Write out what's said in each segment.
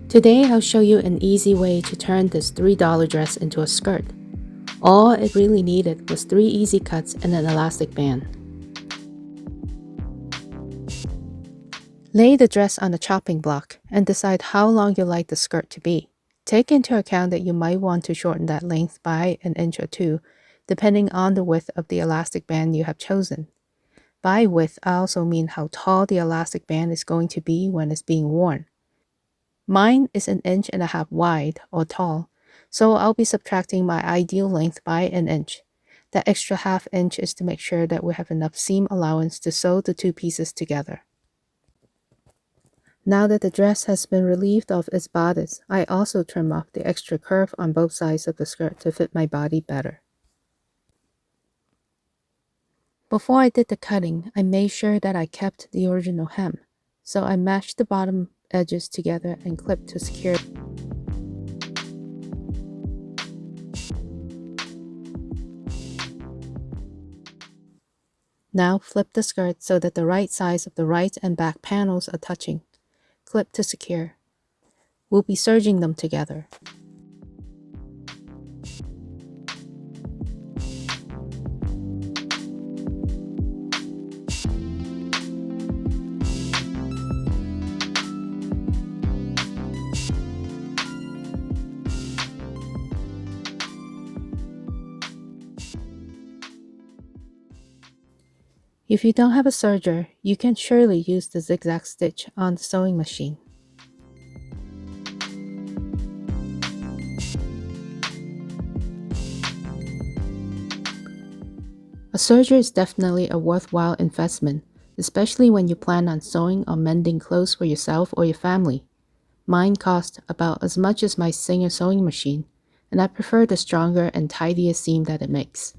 Today I'll show you an easy way to turn this $3 dress into a skirt. All it really needed was 3 easy cuts and an elastic band. Lay the dress on a chopping block and decide how long you like the skirt to be. Take into account that you might want to shorten that length by an inch or two, depending on the width of the elastic band you have chosen. By width, I also mean how tall the elastic band is going to be when it's being worn. Mine is an inch and a half wide or tall, so I'll be subtracting my ideal length by an inch. That extra half inch is to make sure that we have enough seam allowance to sew the two pieces together. Now that the dress has been relieved of its bodice, I also trim off the extra curve on both sides of the skirt to fit my body better. Before I did the cutting, I made sure that I kept the original hem, so I matched the bottom edges together and clipped to secure it. Now flip the skirt so that the right sides of the right and back panels are touching. Clip to secure. We'll be serging them together. If you don't have a serger, you can surely use the zigzag stitch on the sewing machine. A serger is definitely a worthwhile investment, especially when you plan on sewing or mending clothes for yourself or your family. Mine cost about as much as my Singer sewing machine, and I prefer the stronger and tidier seam that it makes.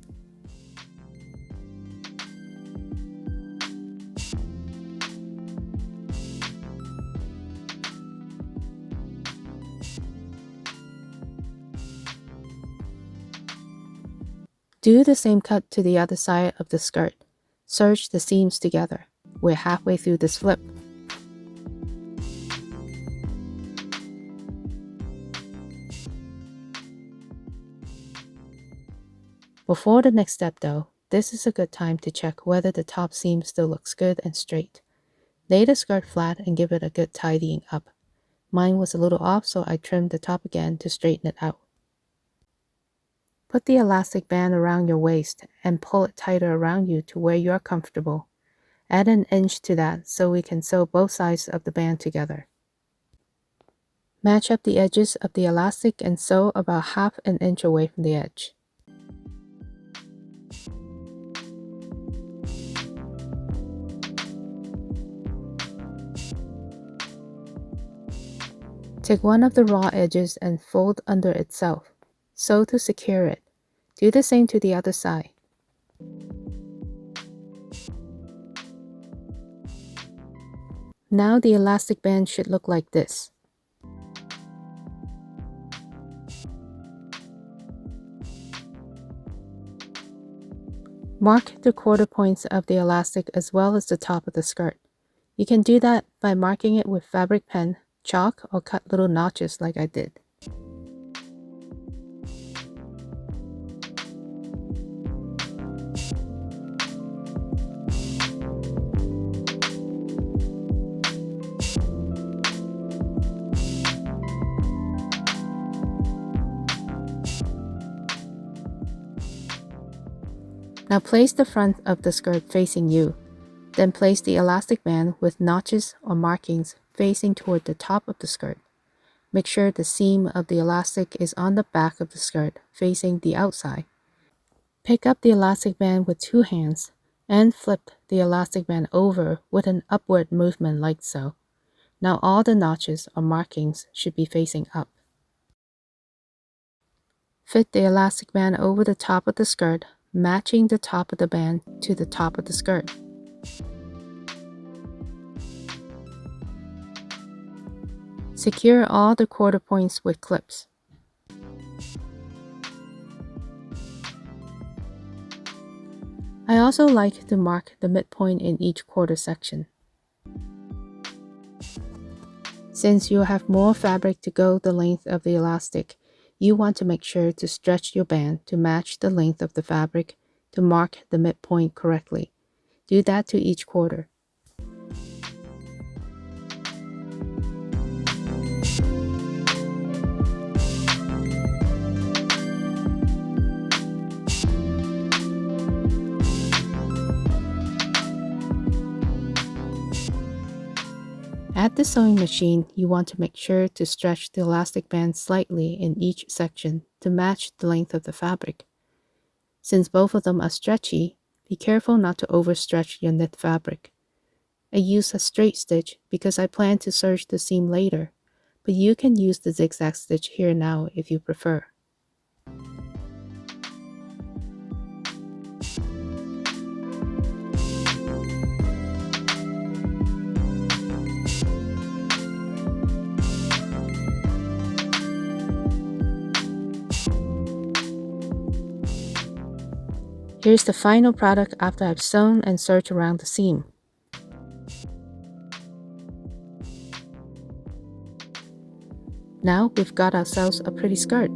Do the same cut to the other side of the skirt. Serge the seams together. We're halfway through this flip. Before the next step though, this is a good time to check whether the top seam still looks good and straight. Lay the skirt flat and give it a good tidying up. Mine was a little off, so I trimmed the top again to straighten it out. Put the elastic band around your waist and pull it tighter around you to where you are comfortable. Add an inch to that so we can sew both sides of the band together. Match up the edges of the elastic and sew about half an inch away from the edge. Take one of the raw edges and fold under itself. Sew to secure it. Do the same to the other side. Now the elastic band should look like this. Mark the quarter points of the elastic as well as the top of the skirt. You can do that by marking it with fabric pen, chalk, or cut little notches like I did. Now place the front of the skirt facing you. Then place the elastic band with notches or markings facing toward the top of the skirt. Make sure the seam of the elastic is on the back of the skirt, facing the outside. Pick up the elastic band with two hands and flip the elastic band over with an upward movement like so. Now all the notches or markings should be facing up. Fit the elastic band over the top of the skirt, matching the top of the band to the top of the skirt. Secure all the quarter points with clips. I also like to mark the midpoint in each quarter section. Since you have more fabric to go the length of the elastic, you want to make sure to stretch your band to match the length of the fabric to mark the midpoint correctly. Do that to each quarter. At the sewing machine, you want to make sure to stretch the elastic band slightly in each section to match the length of the fabric. Since both of them are stretchy, be careful not to overstretch your knit fabric. I use a straight stitch because I plan to serge the seam later, but you can use the zigzag stitch here now if you prefer. Here's the final product after I've sewn and serged around the seam. Now we've got ourselves a pretty skirt.